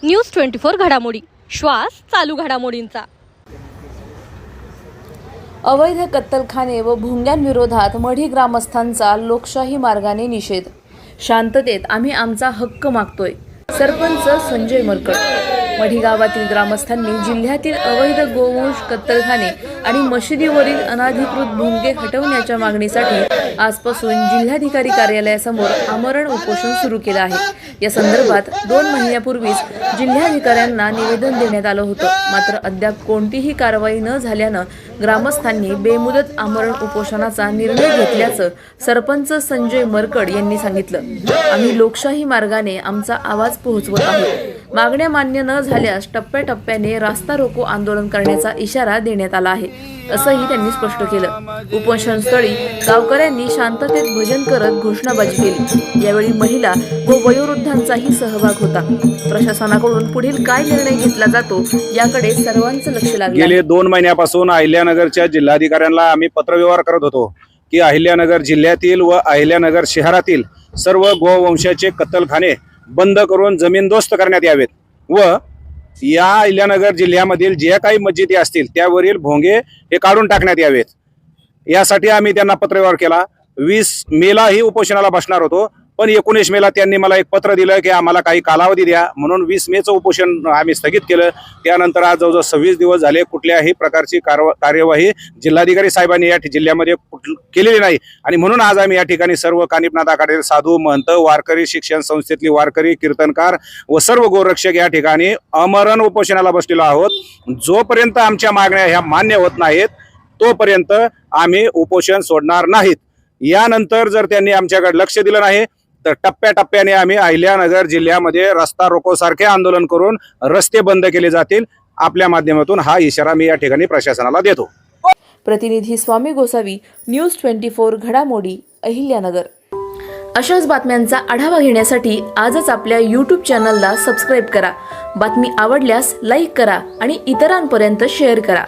News 24 घडामोडी, श्वास चालू घडामोडींचा। अवैध कत्तलखाने व भोंग्यांविरोधात मढी ग्रामस्थांचा लोकशाही मार्गाने निषेध। शांततेत आम्ही आमचा हक्क मागतोय। सरपंच संजय मरकड। मढी गावातील ग्रामस्थांनी जिल्ह्यातील अवैध गोवंश कत्तलखाने आणि मशिदीवरील अनधिकृत भोंगे हटवण्याच्या मागणीसाठी आजपासून जिल्हाधिकारी कार्यालयासमोर आमरण उपोषण सुरू केलं आहे। या संदर्भात 2 महिन्यापूर्वीच जिल्हाधिकाऱ्यांना निवेदन देण्यात आलं होतं, मात्र अद्याप कोणतीही कारवाई न झाल्यानं ग्रामस्थांनी बेमुदत आमरण उपोषणाचा निर्णय घेतल्याचं सरपंच संजय मरकड यांनी सांगितलं। आम्ही लोकशाही मार्गाने आमचा आवाज पोहोचवत आहोत। मागण्या मान्य न झाल्यास टप्प्याटप्प्याने रास्ता रोको आंदोलन करण्याचा इशारा देण्यात आला आहे, असंही त्यांनी स्पष्ट केलं। उपोषणस्थळी गावकऱ्यांनी शांततेत भजन करत घोषणाबाजी केली। यावेळी महिला व वयोवृद्धांचाही सहभाग होता। प्रशासनाकडून पुढील काय निर्णय घेतला जातो याकडे सर्वांचं लक्ष लागलं। गेले 2 महिन्यापासून अहिल्यानगरच्या जिल्हाधिकाऱ्यांना आम्ही पत्रव्यवहार करत होतो की अहिल्यानगर जिल्ह्यातील व अहिल्यानगर शहरातील सर्व गोवंशाचे कत्तलखाने बंद करून जमीनदोस्त करण्यात यावेत व या अहिल्यानगर जिल्ह्यामधील जे काही मस्जिदी असतील त्यावरील भोंगे हे काढून टाकण्यात यावेत। यासाठी आम्ही त्यांना पत्रव्यवहार केला। 20 मेला ही उपोषणाला बसणार होतो, पण 19 मेला त्यांनी मला एक पत्र दिलं की आम्हाला काही कालावधी द्या, म्हणून 20 मेचं उपोषण आम्ही स्थगित केलं। त्यानंतर आज जवळजवळ 26 दिवस झाले कुठल्याही प्रकारची कार्यवाही जिल्हाधिकारी साहेबांनी या जिल्ह्यामध्ये केलेली नाही आणि म्हणून आज आम्ही या ठिकाणी सर्व कानिपनाथ आखाड्यातील साधू, महंत, वारकरी, शिक्षण संस्थेतली वारकरी, कीर्तनकार व सर्व गोरक्षक या ठिकाणी आमरण उपोषणाला बसलेलो आहोत। जोपर्यंत आमच्या मागण्या ह्या मान्य होत नाहीत तोपर्यंत आम्ही उपोषण सोडणार नाहीत। यानंतर जर त्यांनी आमच्याकडे लक्ष दिलं नाही तर टप्प्याटप्प्याने आम्ही अहिल्यानगर जिल्ह्यामध्ये रस्ता रोको सारखे आंदोलन करून रस्ते बंद केले जातील। आपल्या माध्यमातून हा इशारा मी या ठिकाणी प्रशासनाला देतो। प्रतिनिधी स्वामी गोसावी, न्यूज 24 घडामोडी, अहिल्यानगर। अशाच बातम्यांचा आढावा घेण्यासाठी आजच आपल्या YouTube चॅनलला सबस्क्राईब करा। बातमी आवडल्यास लाईक करा आणि इतरांपर्यंत शेअर करा।